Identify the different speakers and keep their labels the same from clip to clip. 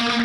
Speaker 1: The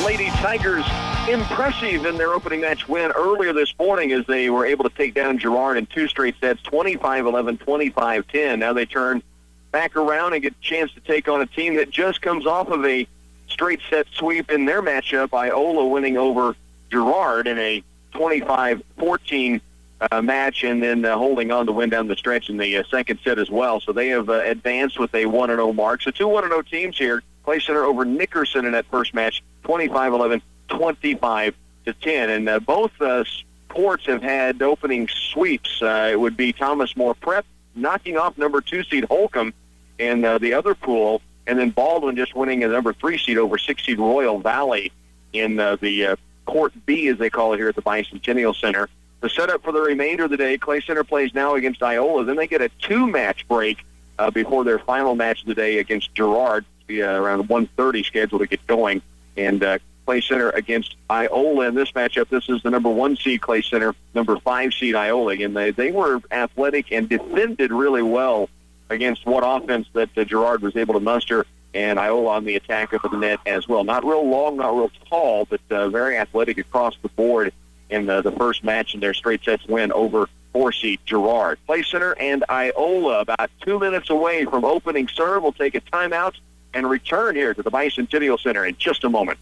Speaker 1: Lady Tigers impressive in their opening match win earlier this morning as they were able to take down Girard in 2 straight sets, 25-11, 25-10. Now they turn back around and get a chance to take on a team that just comes off of a straight set sweep in their matchup, Iola winning over Girard in a 25-14 match, and then holding on to win down the stretch in the second set as well. So they have advanced with a 1-0 mark. So 2 1-0 teams here. Clay Center over Nickerson in that first match, 25-11, 25-10. And both sports have had opening sweeps. It would be Thomas More Prep knocking off number 2 seed Holcomb in the other pool, and then Baldwin just winning a number 3 seed over 6 seed Royal Valley in the Court B, as they call it here at the Bicentennial Center. The setup for the remainder of the day, Clay Center plays now against Iola. Then they get a 2-match break before their final match of the day against Girard. Around 1:30 scheduled to get going. And Clay Center against Iola in this matchup. This is the number 1 seed Clay Center, number 5 seed Iola. And they were athletic and defended really well against what offense that Girard was able to muster, and Iola on the attack up at the net as well. Not real long, not real tall, but very athletic across the board in the first match in their straight sets win over 4 seed Girard. Clay Center and Iola about 2 minutes away from opening serve. We'll take a timeout and return here to the Bicentennial Center in just a moment.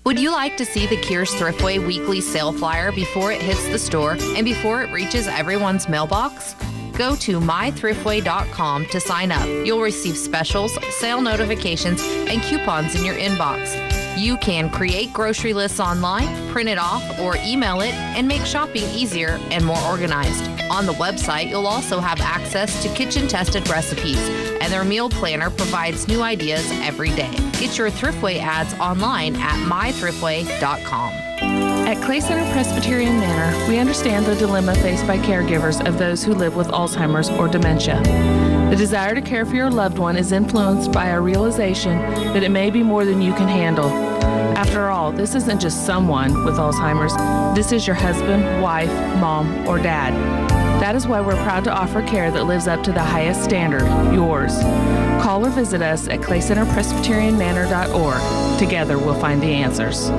Speaker 2: Would you like to see the Kears Thriftway weekly sale flyer before it hits the store and before it reaches everyone's mailbox? Go to mythriftway.com to sign up. You'll receive specials, sale notifications, and coupons in your inbox. You can create grocery lists online, print it off, or email it, and make shopping easier and more organized. On the website, you'll also have access to kitchen-tested recipes, and their meal planner provides new ideas every day. Get your Thriftway ads online at mythriftway.com.
Speaker 3: At Clay Center Presbyterian Manor, we understand the dilemma faced by caregivers of those who live with Alzheimer's or dementia. The desire to care for your loved one is influenced by a realization that it may be more than you can handle. After all, this isn't just someone with Alzheimer's. This is your husband, wife, mom, or dad. That is why we're proud to offer care that lives up to the highest standard, yours. Call or visit us at claycenterpresbyterianmanor.org. Together, we'll find the answers.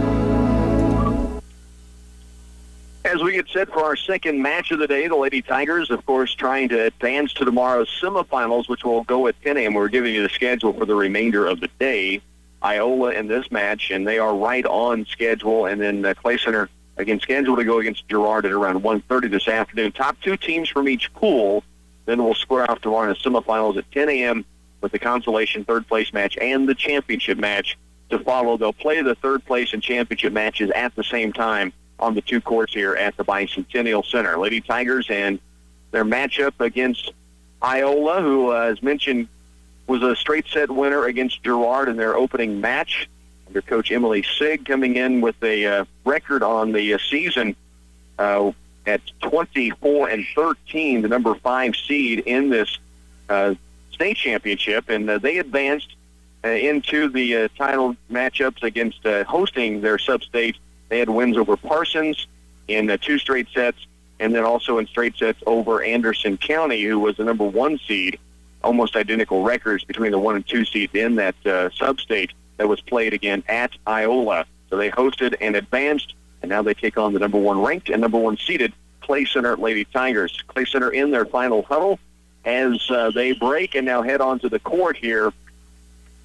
Speaker 1: As we get set for our second match of the day, the Lady Tigers, of course, trying to advance to tomorrow's semifinals, which will go at 10 a.m. We're giving you the schedule for the remainder of the day. Iola in this match, and they are right on schedule. And then Clay Center, again, scheduled to go against Girard at around 1:30 this afternoon. Top 2 teams from each pool. Then we'll square off tomorrow in the semifinals at 10 a.m. with the consolation third-place match and the championship match to follow. They'll play the third-place and championship matches at the same time on the 2 courts here at the Bicentennial Center. Lady Tigers and their matchup against Iola, who, as mentioned, was a straight set winner against Girard in their opening match under Coach Emily Sigg, coming in with a record on the season at 24-13, the number 5 seed in this state championship, and they advanced into the title matchups against hosting their sub-state. They had wins over Parsons in 2 straight sets, and then also in straight sets over Anderson County, who was the number 1 seed. Almost identical records between the 1 and 2 seeds in that sub-state that was played again at Iola. So they hosted and advanced, and now they take on the number 1 ranked and number 1 seeded Clay Center Lady Tigers. Clay Center in their final huddle as they break and now head on to the court here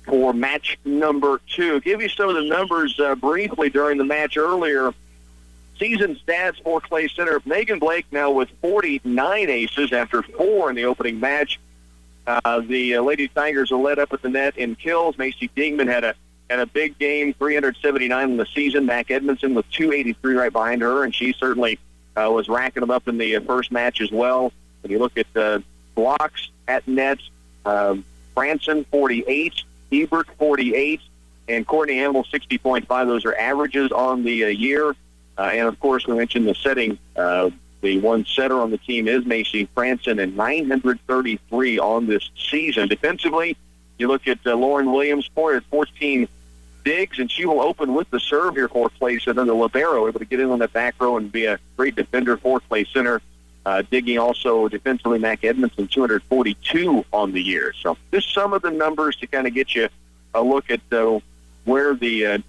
Speaker 1: for match number 2. Give you some of the numbers briefly during the match earlier. Season stats for Clay Center. Megan Blake now with 49 aces after 4 in the opening match. The Lady Tigers are led up at the net in kills. Macy Dingman had a big game, 379 in the season. Mac Edmondson with 283 right behind her, and she certainly was racking them up in the first match as well. When you look at blocks at net, Branson 48, Ebert 48, and Courtney Hamill 60.5. Those are averages on the year. And, of course, we mentioned the setting. The one setter on the team is Macy Franson, and 933 on this season. Defensively, you look at Lauren Williams at 14 digs, and she will open with the serve here for Clay Center. The libero able to get in on the back row and be a great defender for Clay Center. Digging also defensively, Mac Edmondson, 242 on the year. So just some of the numbers to kind of get you a look at where the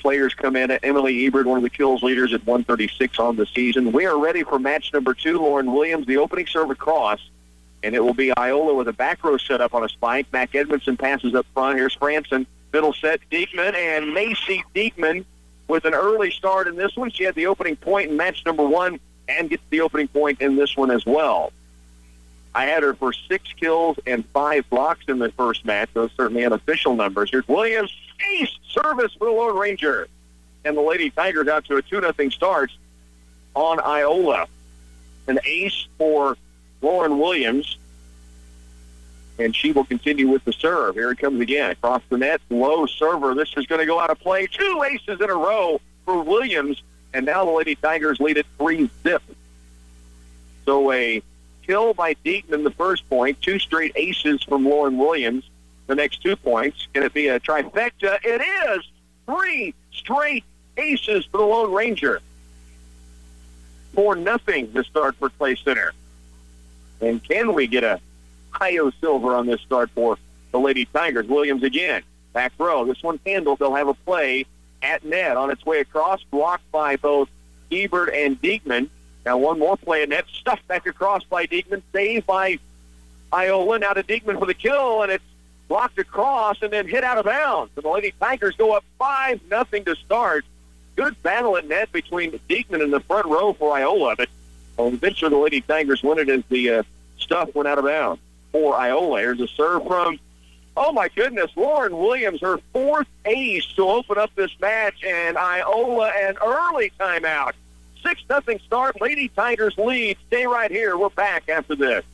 Speaker 1: players come in. Emily Ebert, one of the kills leaders, at 136 on the season. We are ready for match number 2. Lauren Williams, the opening serve across, and it will be Iola with a back row set up on a spike. Mac Edmondson passes up front. Here's Franson. Middle set, Diekman, and Macy Diekman with an early start in this one. She had the opening point in match number 1 and gets the opening point in this one as well. I had her for 6 kills and 5 blocks in the first match. Those certainly unofficial numbers. Here's Williams. Ace service for the Lone Ranger. And the Lady Tigers out to a 2-0 start on Iola. An ace for Lauren Williams. And she will continue with the serve. Here it comes again. Across the net, low server. This is going to go out of play. 2 aces in a row for Williams. And now the Lady Tigers lead at 3-0. So a kill by Diekman, the first point. 2 straight aces from Lauren Williams. The next 2 points. Can it be a trifecta? It is. 3 straight aces for the Lone Ranger. 4-0 to start for Clay Center. And can we get a Io silver on this start for the Lady Tigers? Williams again. Back row. This one handled. They'll have a play at net on its way across. Blocked by both Ebert and Diekman. Now one more play at net. Stuffed back across by Diekman. Saved by Iola. Now to Diekman for the kill. And it's blocked across and then hit out of bounds. And the Lady Tigers go up 5-0 to start. Good battle at net between Diekman and the front row for Iola. But eventually the Lady Tigers win it as the stuff went out of bounds for Iola. Here's a serve from, oh my goodness, Lauren Williams, her 4th ace to open up this match. And Iola an early timeout. 6-0 start. Lady Tigers lead. Stay right here. We're back after this.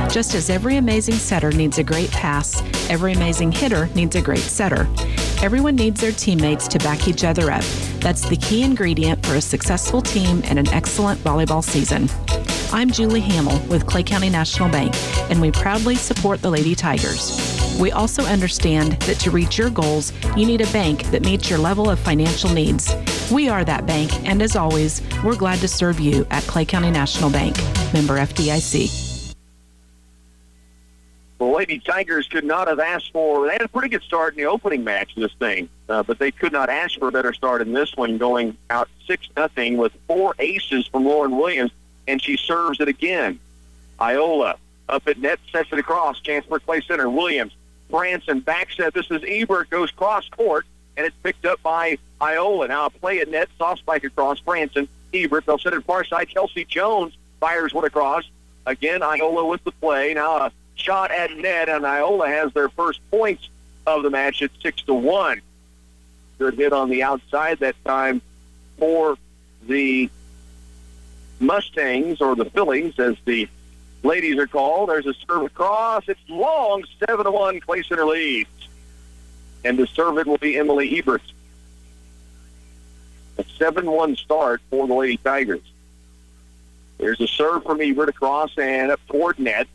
Speaker 4: Just as every amazing setter needs a great pass, every amazing hitter needs a great setter. Everyone needs their teammates to back each other up. That's the key ingredient for a successful team and an excellent volleyball season. I'm Julie Hamill with Clay County National Bank, and we proudly support the Lady Tigers. We also understand that to reach your goals, you need a bank that meets your level of financial needs. We are that bank, and as always, we're glad to serve you at Clay County National Bank. Member FDIC.
Speaker 1: The Lady Tigers could not have asked for, they had a pretty good start in the opening match of this thing, but they could not ask for a better start in this one, going out 6-0 with 4 aces from Lauren Williams, and she serves it again. Iola up at net, sets it across, chance for Clay Center. Williams, Franson, back set. This is Ebert, goes cross court, and it's picked up by Iola. Now a play at net, soft spike across, Franson, Ebert, they'll set it far side. Kelsey Jones fires one across. Again, Iola with the play. Now a shot at net, and Iola has their first points of the match at 6-1. Good hit on the outside that time for the Mustangs, or the Phillies, as the ladies are called. There's a serve across. It's long, 7-1, Clay Center leads. And to serve it will be Emily Ebert. A 7-1 start for the Lady Tigers. There's a serve from Ebert across and up toward net.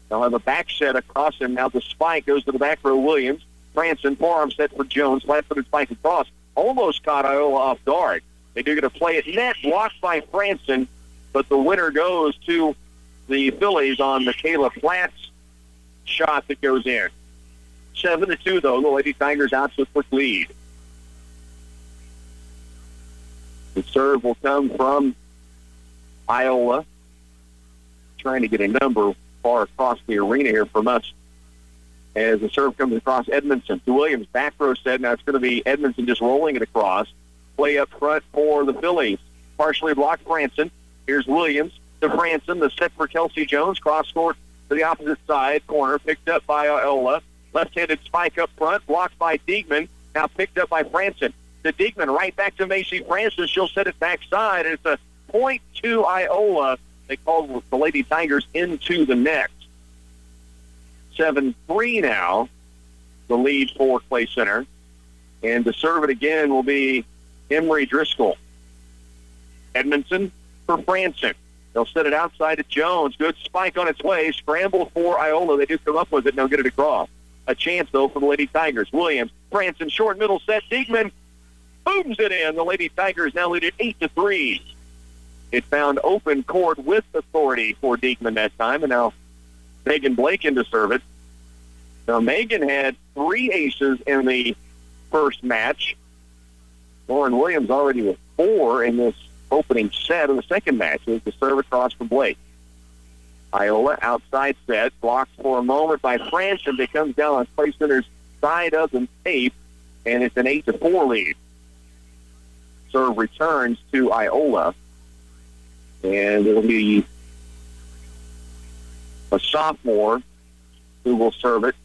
Speaker 1: They'll have a back set across him. Now the spike goes to the back row. Williams. Franson, forearm set for Jones. Flat-footed spike across. Almost caught Iola off guard. They do get a play at net, blocked by Franson, but the winner goes to the Phillies on Michaela Platt's shot that goes in. 7-2, though. The Lady Tigers out to a quick lead. The serve will come from Iola. Trying to get a number far across the arena here from us. As the serve comes across Edmondson to Williams. Back row set. Now it's going to be Edmondson just rolling it across. Play up front for the Phillies. Partially blocked Franson. Here's Williams to Franson. The set for Kelsey Jones. Cross court to the opposite side. Corner picked up by Iola. Left-handed spike up front. Blocked by Diekman. Now picked up by Franson. To Diekman. Right back to Macy Franson. She'll set it backside. And it's a point to Iola. They called the Lady Tigers into the net. 7-3 now, the lead for Clay Center. And to serve it again will be Emery Driscoll. Edmondson for Franson. They'll set it outside to Jones. Good spike on its way. Scramble for Iola. They do come up with it. Now get it across. A chance, though, for the Lady Tigers. Williams, Franson, short middle set. Diekman booms it in. The Lady Tigers now lead it 8-3. It found open court with authority for Diekman that time, and now Megan Blake in to serve it. Now, Megan had 3 aces in the first match. Lauren Williams already with 4 in this opening set of the second match. It was the serve across from Blake. Iola outside set, blocked for a moment by Franson. It comes down on Play Center's side of the tape, and it's an 8-4 lead. Serve returns to Iola, and it'll be a sophomore who will serve it,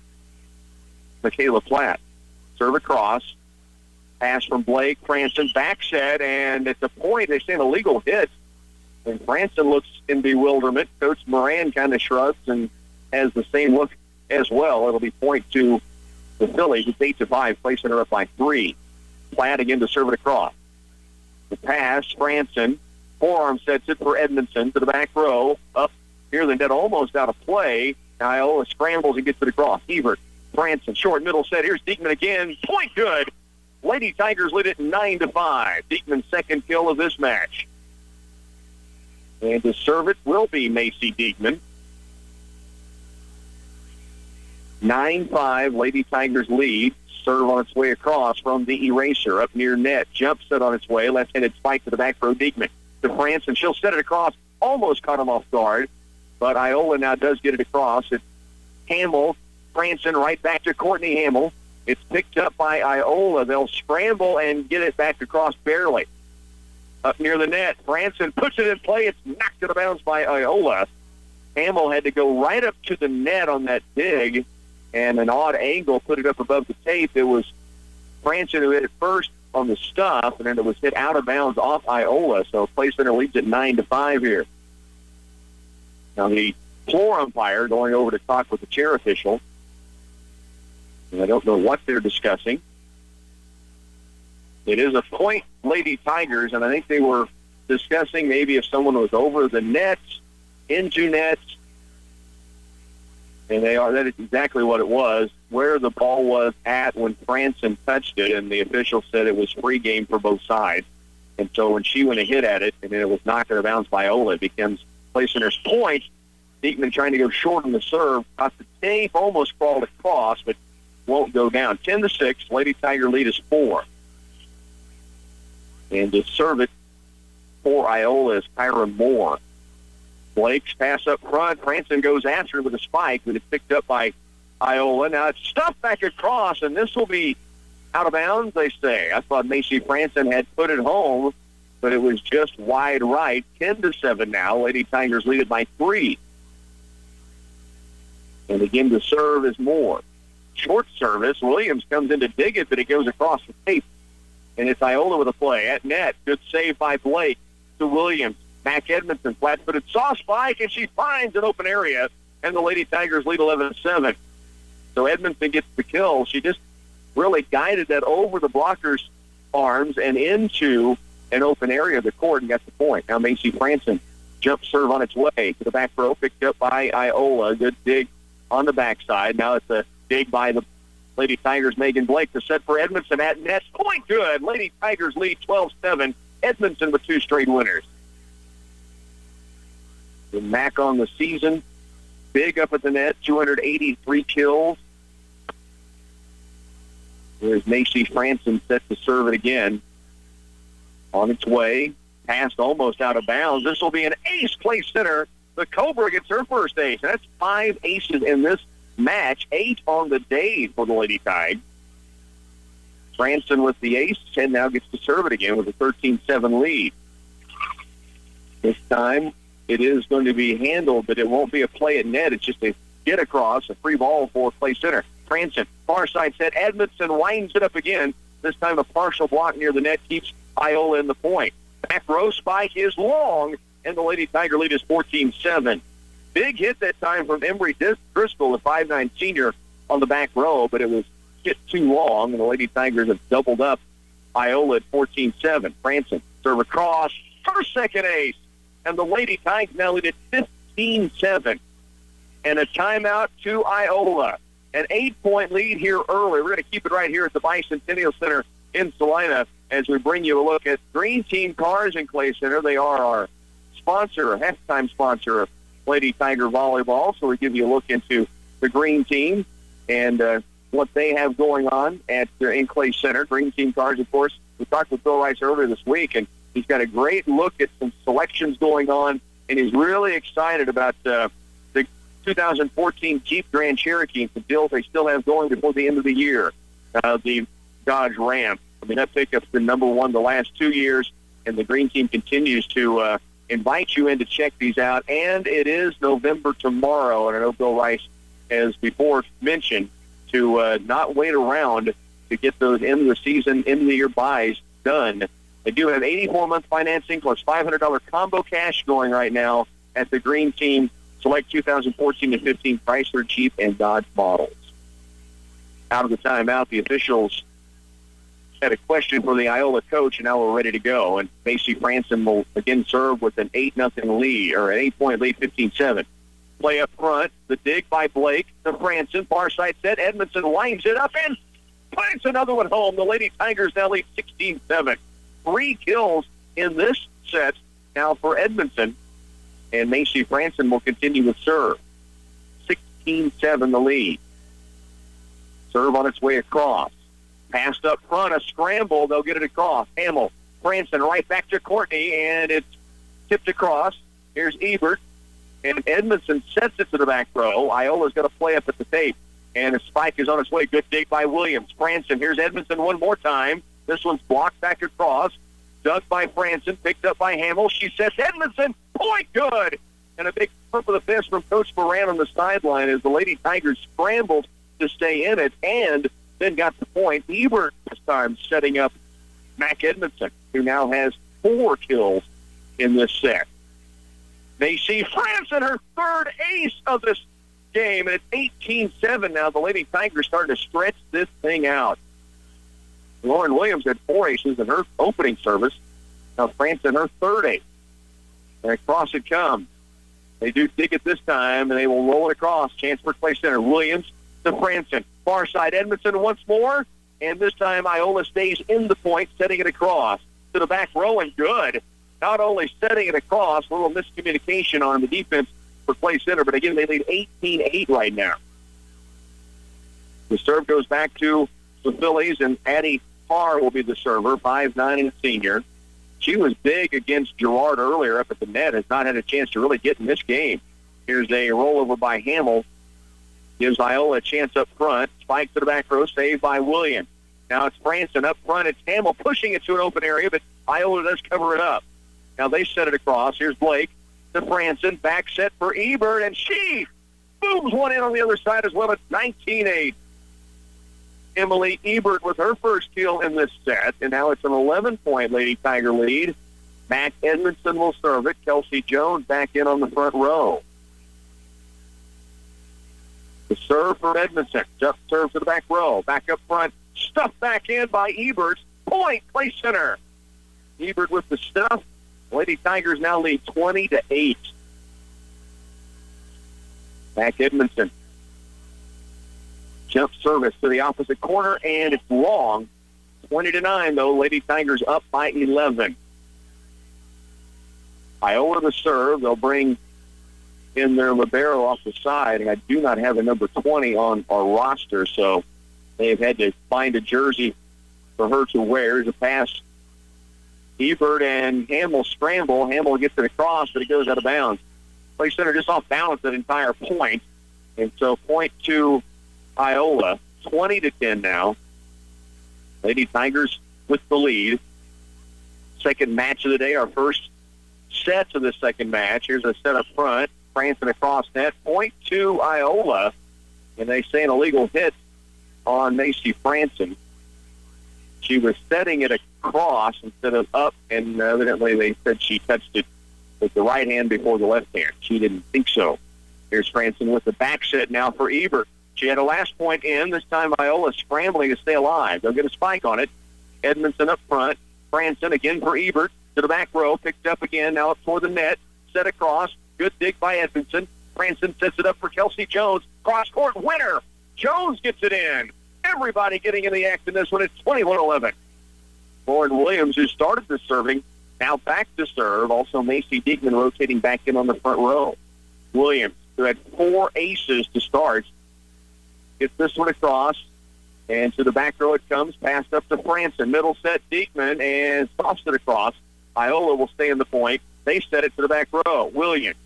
Speaker 1: Michaela Platt. Serve across. Pass from Blake. Franson back set, and at the point, they say an illegal hit. And Franson looks in bewilderment. Coach Moran kind of shrugs and has the same look as well. It'll be point to the Phillies. It's 8-5, placing her up by 3. Platt again to serve it across. The pass, Franson. Forearm sets it for Edmondson to the back row. Up near the net, almost out of play. Iola scrambles and gets it across. Evert, Franson, short middle set. Here's Diekman again. Point good. Lady Tigers lead it 9-5. Diekman's second kill of this match. And to serve it will be Macy Diekman. 9-5, Lady Tigers lead. Serve on its way across from the eraser up near net. Jump set on its way. Left-handed spike to the back row. Diekman to Franson. She'll set it across. Almost caught him off guard. But Iola now does get it across. It's Hamill. Franson right back to Courtney Hamill. It's picked up by Iola. They'll scramble and get it back across barely. Up near the net, Franson puts it in play. It's knocked out of bounds by Iola. Hamill had to go right up to the net on that dig, and an odd angle put it up above the tape. It was Franson who hit it first on the stuff, and then it was hit out of bounds off Iola. So Play Center leads at 9-5 here. Now the floor umpire going over to talk with the chair official. And I don't know what they're discussing. It is a point, Lady Tigers, and I think they were discussing maybe if someone was over the nets, into nets, and that is exactly what it was, where the ball was at when Franson touched it, and the official said it was free game for both sides. And so when she went to hit at it, and then it was knocked out of bounds by Iola, it becomes Play Center's point. Diekman trying to go short on the serve, got the tape, almost crawled across, but won't go down. 10-6, Lady Tiger lead is 4. And to serve it for Iola is Kyra Moore. Blake's pass up front. Franson goes after it with a spike, but it's picked up by Iola. Now it's stuffed back across, and this will be out of bounds, they say. I thought Macy Franson had put it home, but it was just wide right. 10-7 now. Lady Tigers lead it by 3. And again, to serve is Moore. Short service. Williams comes in to dig it, but it goes across the tape. And it's Iola with a play. At net, good save by Blake to Williams. Mac Edmondson, flat-footed saw spike, and she finds an open area. And the Lady Tigers lead 11-7. So Edmondson gets the kill. She just really guided that over the blocker's arms and into an open area of the court and got the point. Now Macy Franson, jump serve on its way to the back row, picked up by Iola. Good dig on the backside. Now it's a dig by the Lady Tigers, Megan Blake, to set for Edmondson at net. Point good. Lady Tigers lead 12-7. Edmondson with 2 straight winners. The Mac on the season, big up at the net, 283 kills. There's Macy Franson set to serve it again. On its way, passed almost out of bounds. This will be an ace. Play Center. The Cobra gets her first ace. And that's 5 aces in this match, 8 on the day for the Lady Tigers. Franson with the ace, and now gets to serve it again with a 13-7 lead. This time, it is going to be handled, but it won't be a play at net. It's just a get across, a free ball for Play Center. Franson, far side set. Edmondson winds it up again. This time a partial block near the net keeps Iola in the point. Back row spike is long, and the Lady Tiger lead is 14-7. Big hit that time from Embry Driscoll, the 5'9" senior, on the back row, but it was hit too long, and the Lady Tigers have doubled up Iola at 14-7. Franson, serve across, her second ace. And the Lady Tigers now lead at 15-7. And a timeout to Iola. An 8-point lead here early. We're going to keep it right here at the Bicentennial Center in Salina as we bring you a look at Green Team Cars in Clay Center. They are our sponsor, halftime sponsor of Lady Tiger Volleyball. So we give you a look into the Green Team and what they have going on at in Clay Center. Green Team Cars, of course. We talked with Bill Rice earlier this week, and he's got a great look at some selections going on, and he's really excited about the 2014 Jeep Grand Cherokee and the deals they still have going before the end of the year. The Dodge Ram. I mean, that pickup's been number one the last 2 years, and the Green Team continues to invite you in to check these out. And it is November tomorrow, and I know Bill Rice has before mentioned to not wait around to get those end of the season, end of the year buys done. They do have 84-month financing plus $500 combo cash going right now at the Green Team. Select 2014 to 15 Chrysler, Jeep, and Dodge models. Out of the timeout, the officials had a question for the Iola coach, and now we're ready to go. And Macy Franson will again serve with an 8-0 lead, or an 8-point lead, 15-7. Play up front, the dig by Blake to Franson. Far side set, Edmondson winds it up and finds another one home. The Lady Tigers now lead 16-7. 3 kills in this set now for Edmondson. And Macy Franson will continue to serve. 16-7 the lead. Serve on its way across. Passed up front, a scramble. They'll get it across. Hamill, Franson right back to Courtney, and it's tipped across. Here's Ebert. And Edmondson sets it to the back row. Iola's got to play up at the tape. And a spike is on its way. Good dig by Williams. Franson, here's Edmondson one more time. This one's blocked back across. Dug by Franson, picked up by Hamill. She sets Edmondson. Point good. And a big pump of the fist from Coach Moran on the sideline as the Lady Tigers scrambled to stay in it and then got the point. Ebert this time setting up Mac Edmondson, who now has 4 kills in this set. Macy Franson, her third ace of this game, and it's 18-7 now. The Lady Tigers starting to stretch this thing out. Lauren Williams had 4 aces in her opening service. Now Franson, her third ace. And across it comes. They do dig it this time, and they will roll it across. Chance for Clay Center. Williams to Franson. Far side Edmondson once more. And this time Iola stays in the point, setting it across to the back row, and good. Not only setting it across, a little miscommunication on the defense for Clay Center, but again, they lead 18-8 right now. The serve goes back to the Phillies, and Addie Parr will be the server, 5'9" and a senior. She was big against Girard earlier up at the net, has not had a chance to really get in this game. Here's a rollover by Hamill. Gives Iola a chance up front. Spike to the back row, saved by Williams. Now it's Franson up front. It's Hamill pushing it to an open area, but Iola does cover it up. Now they set it across. Here's Blake to Franson. Back set for Ebert, and she booms one in on the other side as well. It's 19-8. Emily Ebert with her first kill in this set, and now it's an 11-point Lady Tiger lead. Mac Edmondson will serve it. Kelsey Jones back in on the front row. The serve for Edmondson. Just serve to the back row. Back up front. Stuffed back in by Ebert. Point, Clay Center. Ebert with the stuff. Lady Tigers now lead 20-8. Mac Edmondson. Jump service to the opposite corner, and it's long. 20-9, though. Lady Tigers up by 11. Iola the serve. They'll bring in their libero off the side, and I do not have a number 20 on our roster, so they've had to find a jersey for her to wear. There's a pass. Ebert and Hamill scramble. Hamill gets it across, but it goes out of bounds. Clay Center just off balance that entire point, and so point to Iola, 20-10 now. Lady Tigers with the lead. Second match of the day, our first set of the second match. Here's a set up front. Franson across net. Point to Iola, and they say an illegal hit on Macy Franson. She was setting it across instead of up, and evidently they said she touched it with the right hand before the left hand. She didn't think so. Here's Franson with the back set now for Ebert. She had a last point in. This time Iola scrambling to stay alive. They'll get a spike on it. Edmondson up front. Franson again for Ebert. to the back row, picked up again, now up toward the net, set across, good dig by Edmondson. Franson sets it up for Kelsey Jones, cross-court winner. Jones gets it in. Everybody getting in the act in this one. It's 21-11. Lauren Williams, who started the serving, now back to serve. Also, Macy Diekman rotating back in on the front row. Williams, who had 4 aces to start, gets this one across. And to the back row it comes, passed up to Franson. Middle set, Diekman, and tossed it across. Iola will stay in the point. They set it to the back row. Williams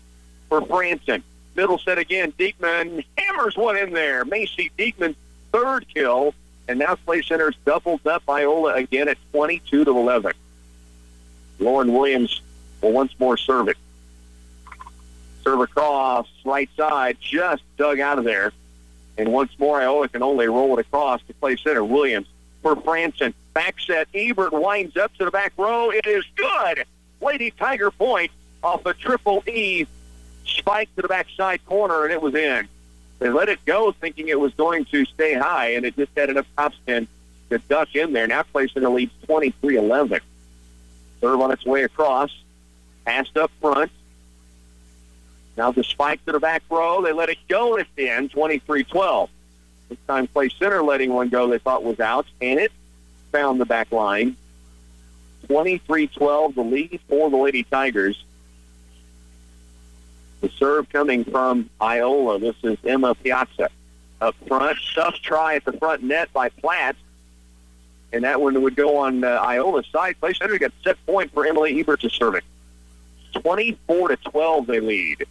Speaker 1: for Franson. Middle set again. Diekman hammers one in there. Macy Diekman's third kill. And now Clay Center's doubled up Iola again at 22-11. Lauren Williams will once more serve it. Serve across, right side, just dug out of there. And once more, Iola can only roll it across to Clay Center. Williams for Franson. Back set. Ebert winds up to the back row. It is good. Lady Tiger point off a triple E. Spike to the backside corner, and it was in. They let it go thinking it was going to stay high, and it just had enough topspin to duck in there. Now Clay Center leads 23-11. Serve on its way across. Passed up front. Now the spike to the back row. They let it go at the end, 23-12. This time Clay Center letting one go they thought was out, and it found the back line. 23-12, the lead for the Lady Tigers. The serve coming from Iola. This is Emma Piazza. Up front, tough try at the front net by Platt. And that one would go on Iola's side. Clay Center got set point for Emily Ebert to serve it. 24-12 they lead.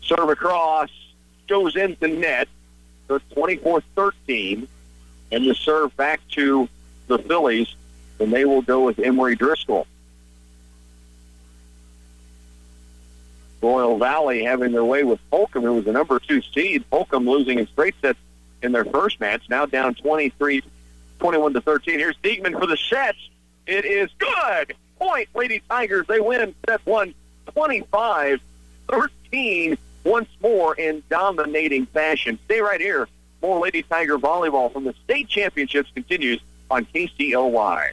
Speaker 1: Serve across, goes into net. So it's 24-13. And the serve back to the Phillies. And they will go with Emery Driscoll. Royal Valley having their way with Holcomb, who was the number 2 seed. Holcomb losing in straight sets in their first match. Now down 21-13. Here's Diekman for the sets. It is good. Point, Lady Tigers. They win set 1, 25-13. Once more in dominating fashion. Stay right here. More Lady Tiger volleyball from the state championships continues on KCLY.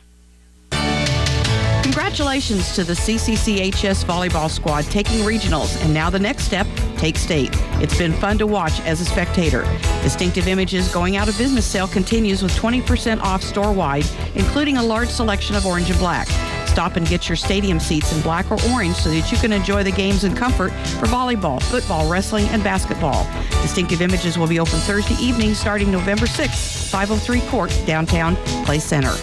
Speaker 5: Congratulations to the CCCHS volleyball squad taking regionals, and now the next step, take state. It's been fun to watch as a spectator. Distinctive Images going out of business sale continues with 20% off store-wide, including a large selection of orange and black. Stop and get your stadium seats in black or orange so that you can enjoy the games in comfort for volleyball, football, wrestling, and basketball. Distinctive Images will be open Thursday evening starting November 6th, 503 Court, downtown Play Center.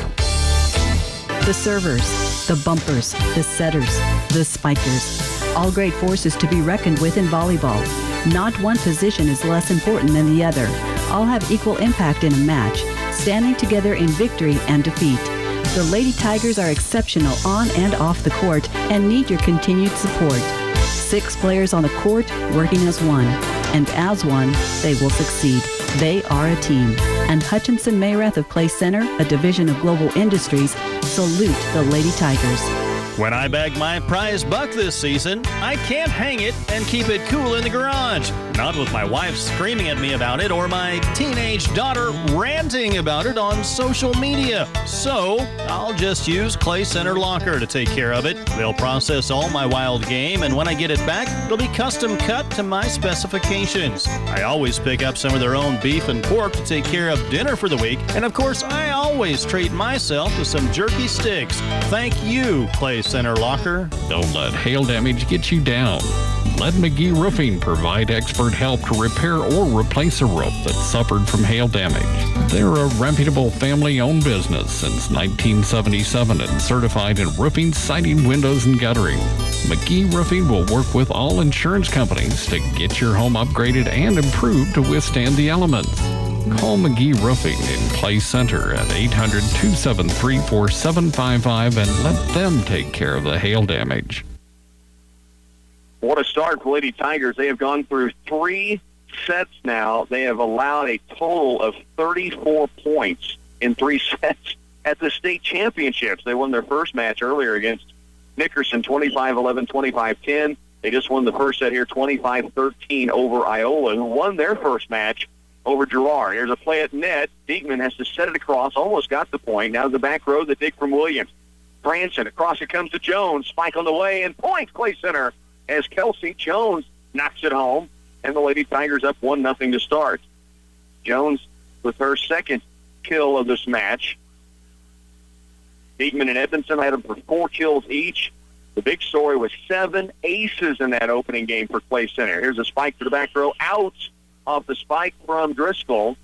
Speaker 6: The servers, the bumpers, the setters, the spikers. All great forces to be reckoned with in volleyball. Not one position is less important than the other. All have equal impact in a match, standing together in victory and defeat. The Lady Tigers are exceptional on and off the court and need your continued support. 6 players on the court working as one. And as one, they will succeed. They are a team. And Hutchinson Mayrath of Play Center, a division of Global Industries, salute the Lady Tigers.
Speaker 7: When I bag my prize buck this season, I can't hang it and keep it cool in the garage. Not with my wife screaming at me about it or my teenage daughter ranting about it on social media. So I'll just use Clay Center Locker to take care of it. They'll process all my wild game, and when I get it back, it'll be custom cut to my specifications. I always pick up some of their own beef and pork to take care of dinner for the week. And of course, I always treat myself to some jerky sticks. Thank you, Clay Center Locker.
Speaker 8: Don't let hail damage get you down. Let McGee Roofing provide expert help to repair or replace a roof that suffered from hail damage. They're a reputable family-owned business since 1977 and certified in roofing, siding, windows, and guttering. McGee Roofing will work with all insurance companies to get your home upgraded and improved to withstand the elements. Call McGee Roofing in Clay Center at 800-273-4755 and let them take care of the hail damage.
Speaker 1: What a start for Lady Tigers. They have gone through 3 sets now. They have allowed a total of 34 points in 3 sets at the state championships. They won their first match earlier against Nickerson, 25-11, 25-10. They just won the first set here, 25-13 over Iola, who won their first match over Girard. Here's a play at net. Diekman has to set it across, almost got the point. Now the back row, the dig from Williams. Franson, across it comes to Jones. Spike on the way, and point, Clay Center, as Kelsey Jones knocks it home, and the Lady Tigers up 1-0 to start. Jones with her second kill of this match. Diekman and Edmondson had them for 4 kills each. The big story was 7 aces in that opening game for Clay Center. Here's a spike to the back row, out off the spike from Driscoll,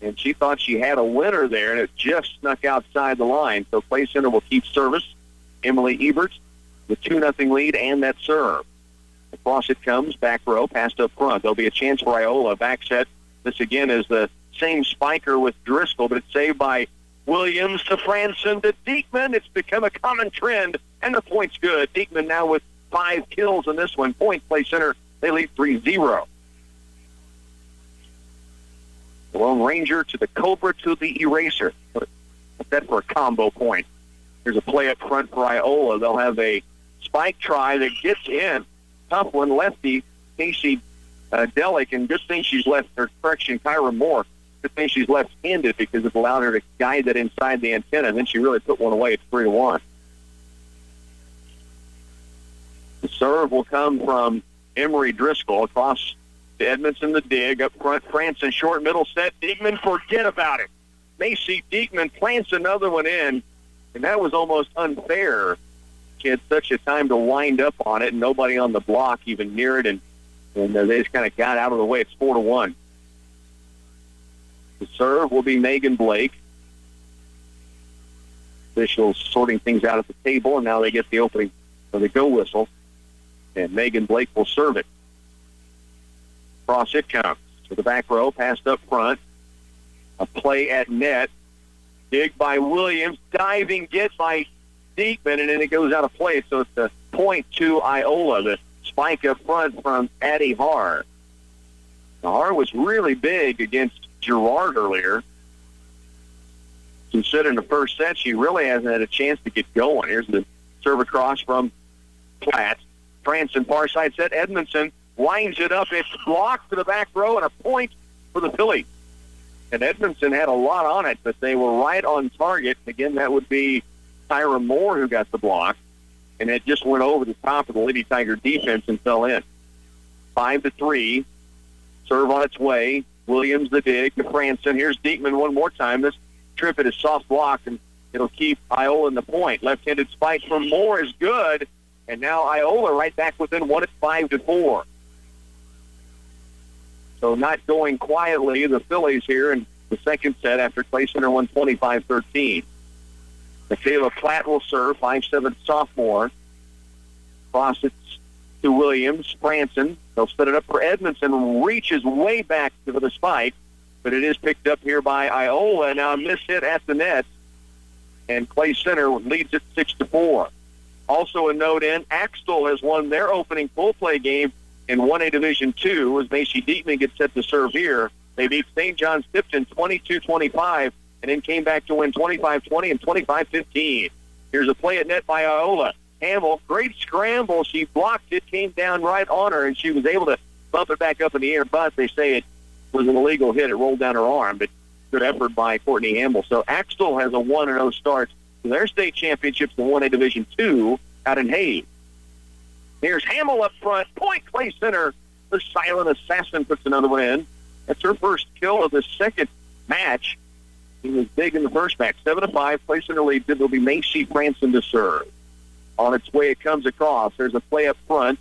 Speaker 1: and she thought she had a winner there, and it just snuck outside the line. So Clay Center will keep service. Emily Ebert with 2-0 lead and that serve. Across it comes, back row, passed up front. There'll be a chance for Iola. Back set. This again is the same spiker with Driscoll, but it's saved by Williams to Franson to Diekman. It's become a common trend, and the point's good. Diekman now with 5 kills in this one. Point, Clay Center. They lead 3-0. The Lone Ranger to the Cobra to the Eraser. What's that for a combo point? Here's a play up front for Iola. They'll have a spike try that gets in. Tough one, lefty, Casey Delic, and good thing she's left, or correction, Kyra Moore. Good thing she's left-handed because it allowed her to guide it inside the antenna, and then she really put one away. It's 3-1. The serve will come from Emery Driscoll across to Edmondson, the dig. Up front, Franson, short middle set. Diekman, forget about it. Macy Diekman plants another one in, and that was almost unfair. She had such a time to wind up on it, and nobody on the block even near it, and they just kind of got out of the way. It's 4-1. The serve will be Megan Blake. Officials sorting things out at the table, and now they get the opening for the go whistle, and Megan Blake will serve it. Cross it comes to the back row, passed up front. A play at net. Dig by Williams. Diving get by Diekman, and then it goes out of play. So it's a point to Iola. The spike up front from Addie Haar. Now, Haar was really big against Girard earlier. She said in the first set she really hasn't had a chance to get going. Here's the serve across from Platt. Franson, far side set. Edmondson winds it up. It's blocked to the back row, and a point for the Phillies. And Edmondson had a lot on it, but they were right on target. Again, that would be Tyra Moore who got the block, and it just went over the top of the Lady Tiger defense and fell in. 5-3. Serve on its way. Williams the dig to Franson. Here's Diekman one more time. This trip it is soft blocked, and it'll keep Iola in the point. Left-handed spike from Moore is good, and now Iola right back within one at 5-4. So not going quietly, the Phillies here in the second set after Clay Center won 25-13. Michaela Platt will serve, 5'7" sophomore. Cross it to Williams. Franson, they'll set it up for Edmondson. Reaches way back to the spike, but it is picked up here by Iola. Now a miss hit at the net, and Clay Center leads it 6-4. Also a note in, Axtell has won their opening full play game in 1A Division II as Macy Diekman gets set to serve here. They beat St. John's Tipton 22-25 and then came back to win 25-20 and 25-15. Here's a play at net by Iola. Hamill, great scramble. She blocked it, came down right on her, and she was able to bump it back up in the air, but they say it was an illegal hit. It rolled down her arm, but good effort by Courtney Hamill. So Axtell has a 1-0 start to their state championships in 1A Division II out in Hayes. Here's Hamill up front. Point, Clay Center. The silent assassin puts another one in. That's her first kill of the second match. He was big in the first match. 7-5. Clay Center leads it. It'll be Macy Franson to serve. On its way, it comes across. There's a play up front.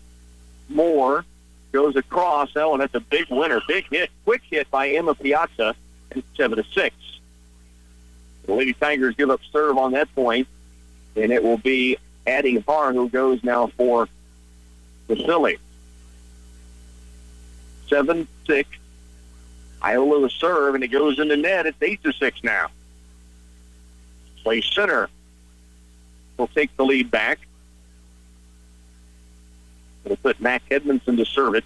Speaker 1: Moore goes across. Oh, and that's a big winner. Big hit. Quick hit by Emma Piazza. And 7-6. The Lady Tigers give up serve on that point, and it will be Addie Haar who goes now for the Phillies. 7-6. Iola the serve, and it goes in the net. It's 8-6 now. Clay Center will take the lead back. It'll put Mac Edmondson to serve it.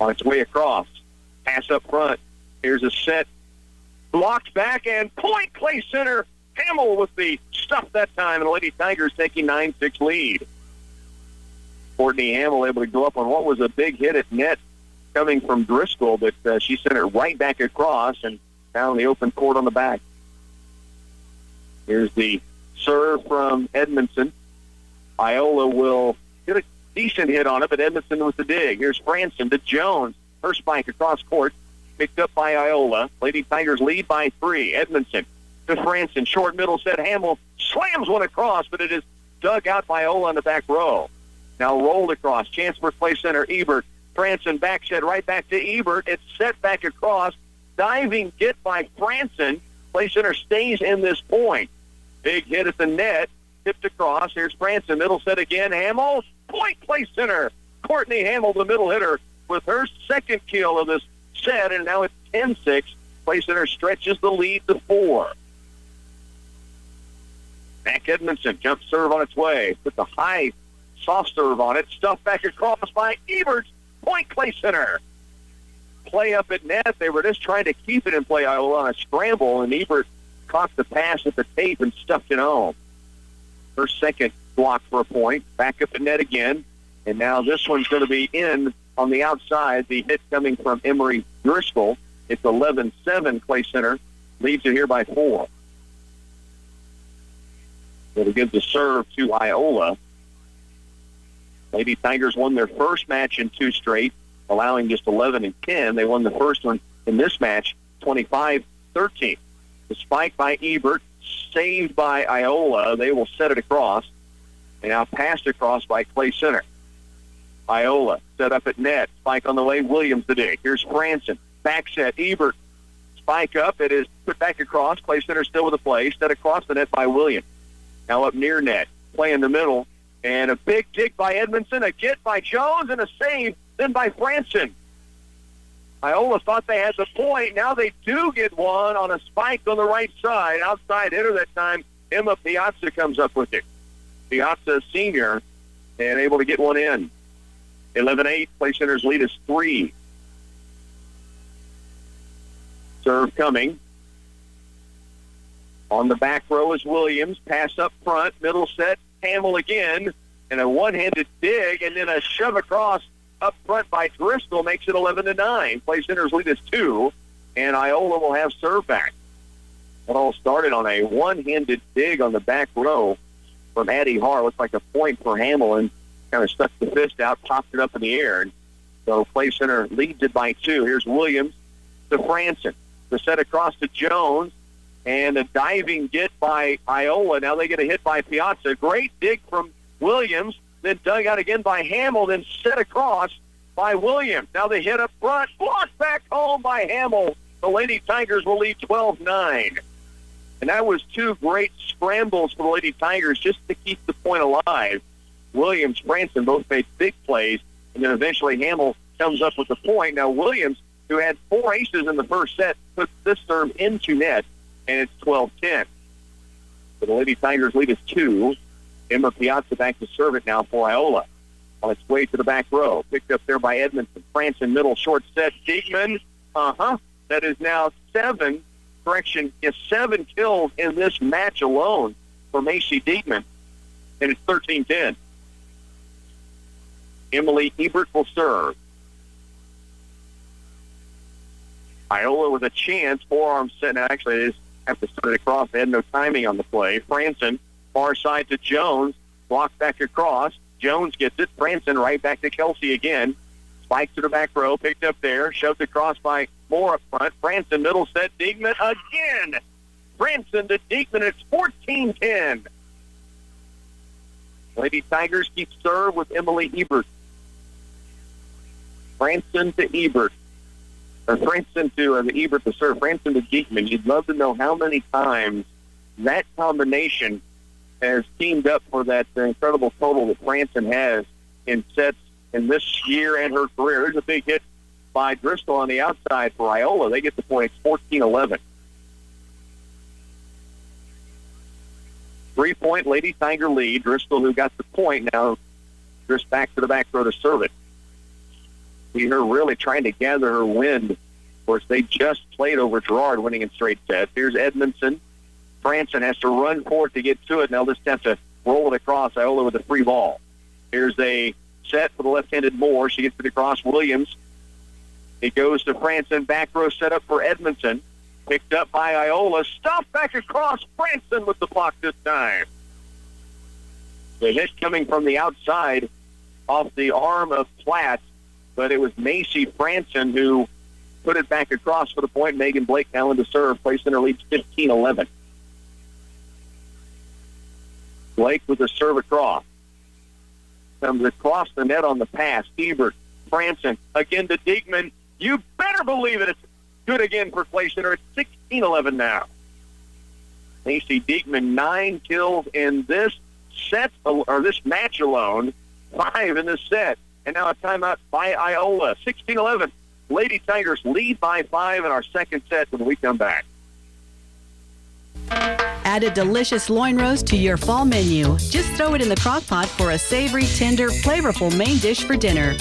Speaker 1: On its way across. Pass up front. Here's a set. Blocked back, and point, Clay Center. Hamill with the stuff that time, and the Lady Tigers taking 9-6 lead. Courtney Hamill able to go up on what was a big hit at net coming from Driscoll, but she sent it right back across and found the open court on the back. Here's the serve from Edmondson. Iola will get a decent hit on it, but Edmondson with the dig. Here's Franson to Jones. Her spike across court, picked up by Iola. Lady Tigers lead by 3. Edmondson to Franson. Short middle set. Hamill slams one across, but it is dug out by Iola on the back row. Now rolled across. Chance for play center. Ebert. Franson back set right back to Ebert. It's set back across. Diving get by Franson. Play center stays in this point. Big hit at the net. Tipped across. Here's Franson. Middle set again. Hamill. Point play center. Courtney Hamill, the middle hitter, with her second kill of this set, and now it's 10-6. Play center stretches the lead to 4. Mac Edmondson, jump serve on its way. Put the high soft serve on it. Stuffed back across by Ebert. Point play center. Play up at net. They were just trying to keep it in play, Iola, on a scramble, and Ebert caught the pass at the tape and stuffed it home. Her second block for a point. Back up at net again. And now this one's going to be in on the outside. The hit coming from Emery Driscoll. It's 11-7. Clay Center leads it here by 4. It'll give the serve to Iola. Lady Tigers won their first match in 2 straight, allowing just 11 and 10. They won the first one in this match, 25-13. The spike by Ebert, saved by Iola. They will set it across. And now passed across by Clay Center. Iola set up at net. Spike on the way. Williams the dig. Here's Franson. Back set. Ebert. Spike up. It is put back across. Clay Center still with the play. Set across the net by Williams. Now up near net. Play in the middle. And a big dig by Edmondson. A get by Jones. And a save then by Franson. Iola thought they had the point. Now they do get one on a spike on the right side. Outside hitter that time. Emma Piazza comes up with it. Piazza senior and able to get one in. 11-8. Play Center's lead is 3. Serve coming. On the back row is Williams. Pass up front. Middle set. Hamill again. And a one-handed dig. And then a shove across up front by Driscoll makes it 11-9. Play Center's lead is 2. And Iola will have serve back. It all started on a one-handed dig on the back row from Addie Har. Looks like a point for Hamill, and kind of stuck the fist out, popped it up in the air. And so Play Center leads it by 2. Here's Williams to Franson. The set across to Jones, and a diving get by Iola. Now they get a hit by Piazza. Great dig from Williams, then dug out again by Hamill, then set across by Williams. Now they hit up front, blocked back home by Hamill. The Lady Tigers will lead 12-9. And that was 2 great scrambles for the Lady Tigers just to keep the point alive. Williams, Franson both made big plays, and then eventually Hamill comes up with the point. Now Williams, who had 4 aces in the first set, puts this serve into net, and it's 12-10. So the Lady Tigers lead is 2. Emma Piazza back to serve it now for Iola. On its way to the back row. Picked up there by Edmondson. Franson middle, short set. Diekman. That is now 7. Correction, is 7 kills in this match alone for Macy Diekman. And it's 13-10. Emily Ebert will serve. Iola with a chance. Forearm set. Now, actually, they just have to start it across. They had no timing on the play. Franson, far side to Jones. Blocked back across. Jones gets it. Franson right back to Kelsey again. Spike to the back row. Picked up there. Shoved across by Moore up front. Franson middle set. Diekman again. Franson to Diekman. It's 14-10. Lady Tigers keep serve with Emily Ebert. Franson to Ebert. Or Franson to the Ebert to serve. Franson to Diekman. You'd love to know how many times that combination has teamed up for that incredible total that Franson has in sets in this year and her career. There's a big hit by Driscoll on the outside for Iola. They get the point. It's 14-11. 3-point Lady Tiger lead. Driscoll, who got the point, now drifts back to the back row to serve it. See her really trying to gather her wind. Of course, they just played over Girard, winning in straight sets. Here's Edmondson. Franson has to run for it to get to it. Now they'll just have to roll it across. Iola with a free ball. Here's a set for the left-handed Moore. She gets it across. Williams. It goes to Franson. Back row set up for Edmondson. Picked up by Iola. Stopped back across. Franson with the block this time. The hit coming from the outside off the arm of Platt, but it was Macy Franson who put it back across for the point. Megan Blake now in to serve. Play center leads 15-11. Blake with the serve across. Comes across the net on the pass. Ebert, Franson, again to Diekman. You better believe it. It's good again for Clay Center. It's 16-11 now. Macy Diekman, 9 kills in this set, or this match alone. 5 in this set. And now a timeout by Iola. 16-11. Lady Tigers lead by 5 in our second set when we come back.
Speaker 6: Add a delicious loin roast to your fall menu. Just throw it in the crock pot for a savory, tender, flavorful main dish for dinner.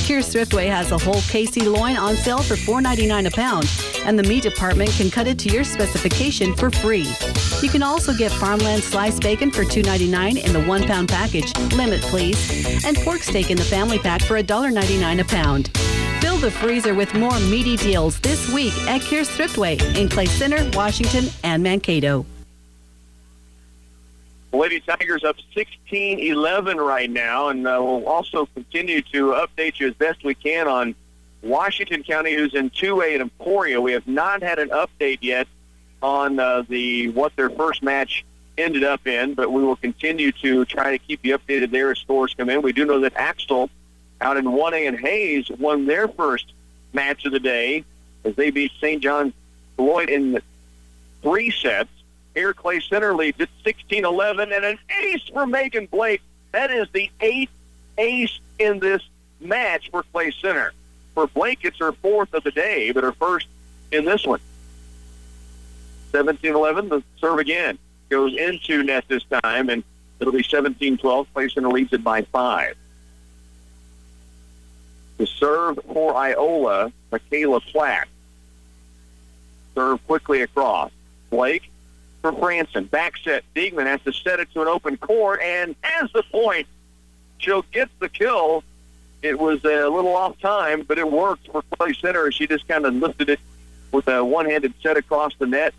Speaker 6: Kear's Thriftway has a whole Casey loin on sale for $4.99 a pound, and the meat department can cut it to your specification for free. You can also get farmland sliced bacon for $2.99 in the 1-pound package, limit please, and pork steak in the family pack for $1.99 a pound. Fill the freezer with more meaty deals this week at Kear's Thriftway in Clay Center, Washington, and Mankato.
Speaker 1: Lady Tigers up 16-11 right now, and we'll also continue to update you as best we can on Washington County, who's in 2A at Emporia. We have not had an update yet on what their first match ended up in, but we will continue to try to keep you updated there as scores come in. We do know that Axtell out in 1A and Hayes won their first match of the day as they beat St. John Beloit in 3 sets. Here, Clay Center leads at 16-11, and an ace for Megan Blake. That is the 8th ace in this match for Clay Center. For Blake, it's her 4th of the day, but her first in this one. 17-11, the serve again. Goes into net this time, and it'll be 17-12. Clay Center leads it by 5. The serve for Iola, Michaela Platt. Serve quickly across. Blake for Franson. Back set. Diekman has to set it to an open court and has the point. She'll get the kill. It was a little off time, but it worked for Clay Center. She just kind of lifted it with a one-handed set across the net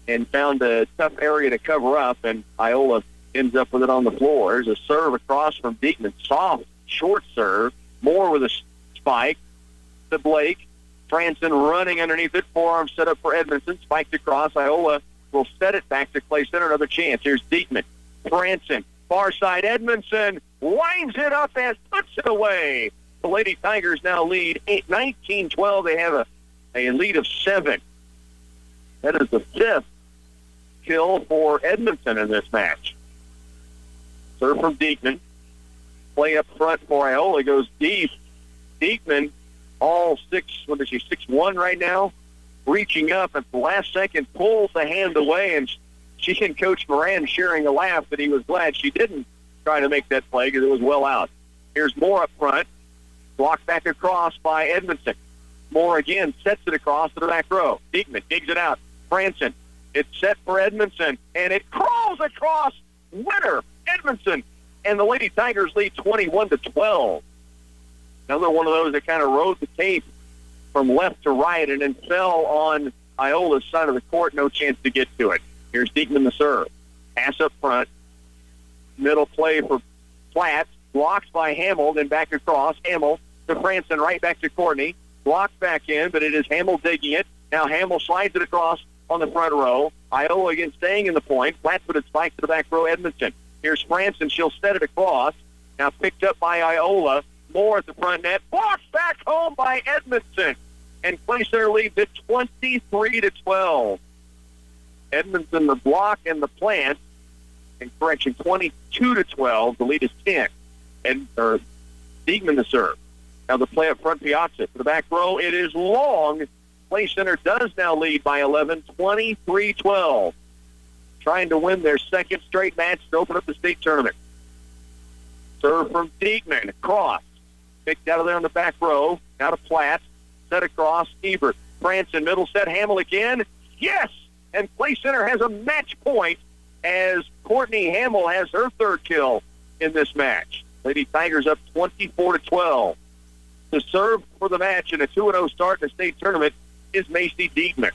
Speaker 1: and found a tough area to cover up, and Iola ends up with it on the floor. There's a serve across from Diekman. Soft, short serve. Moore with a spike to Blake. Franson running underneath it. Forearm set up for Edmondson. Spiked across. Iola will set it back to Clay Center. Another chance. Here's Diekman. Franson. Far side. Edmondson winds it up and puts it away. The Lady Tigers now lead 19-12. They have a lead of 7. That is the 5th kill for Edmondson in this match. Serve from Diekman. Play up front for Iola goes deep. Diekman, all 6'1" right now, reaching up at the last second, pulls the hand away, and she and Coach Moran sharing a laugh that he was glad she didn't try to make that play because it was well out. Here's Moore up front, blocked back across by Edmondson. Moore again sets it across to the back row. Diekman digs it out. Franson, it's set for Edmondson, and it crawls across. Winner, Edmondson, and the Lady Tigers lead 21-12. Another one of those that kind of rode the tape from left to right and then fell on Iola's side of the court. No chance to get to it. Here's Diekman the serve. Pass up front. Middle play for Platt. Blocked by Hamill, then back across. Hamill to Franson, right back to Courtney. Blocked back in, but it is Hamill digging it. Now Hamill slides it across on the front row. Iola again staying in the point. Platt put it spike to the back row. Edmondson. Here's Franson. She'll set it across. Now picked up by Iola. Moore at the front net. Blocked back home by Edmondson. And Clay Center leads at 23-12. Edmondson the block and the plant. And correction, 22-12. The lead is 10. And Diekman the serve. Now the play up front, Piazza to the back row. It is long. Clay Center does now lead by 11, 23-12. Trying to win their second straight match to open up the state tournament. Serve from Diekman. Cross. Picked out of there on the back row. Now to Platt. Set across. Ebert. Franson. Middle set. Hamill again. Yes! And Clay Center has a match point as Courtney Hamill has her 3rd kill in this match. Lady Tigers up 24-12. To serve for the match in a 2-0 start in the state tournament is Macy Diekman.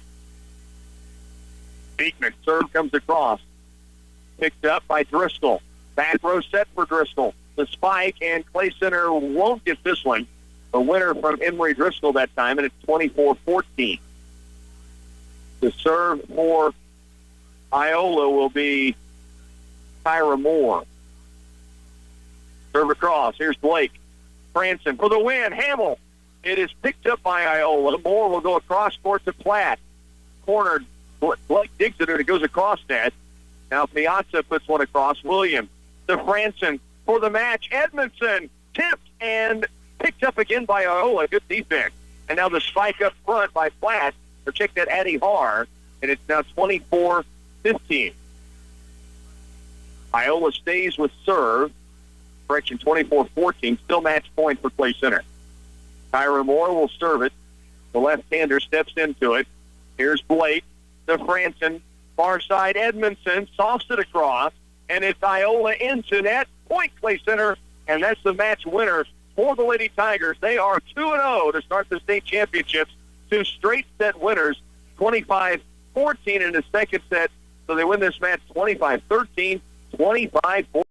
Speaker 1: Beekman. Serve comes across. Picked up by Driscoll. Back row set for Driscoll. The spike, and Clay Center won't get this one. The winner from Emory Driscoll that time, and it's 24-14. The serve for Iola will be Tyra Moore. Serve across. Here's Blake. Franson for the win. Hamill. It is picked up by Iola. Moore will go across court to Platt. Cornered. Blake digs it, and it goes across net. Now Piazza puts one across. Williams to Franson for the match. Edmondson tipped and picked up again by Iola. Good defense. And now the spike up front by Platt. Or check that Addie Har. And it's now 24-15. Iola stays with serve. Correction, 24-14. Still match point for Clay Center. Tyra Moore will serve it. The left-hander steps into it. Here's Blake to Franson. Far side, Edmondson softs it across. And it's Iola into net. Point Clay Center. And that's the match winner for the Lady Tigers. They are 2-0 to start the state championships. 2 straight set winners. 25-14 in the second set. So they win this match 25-13, 25-14.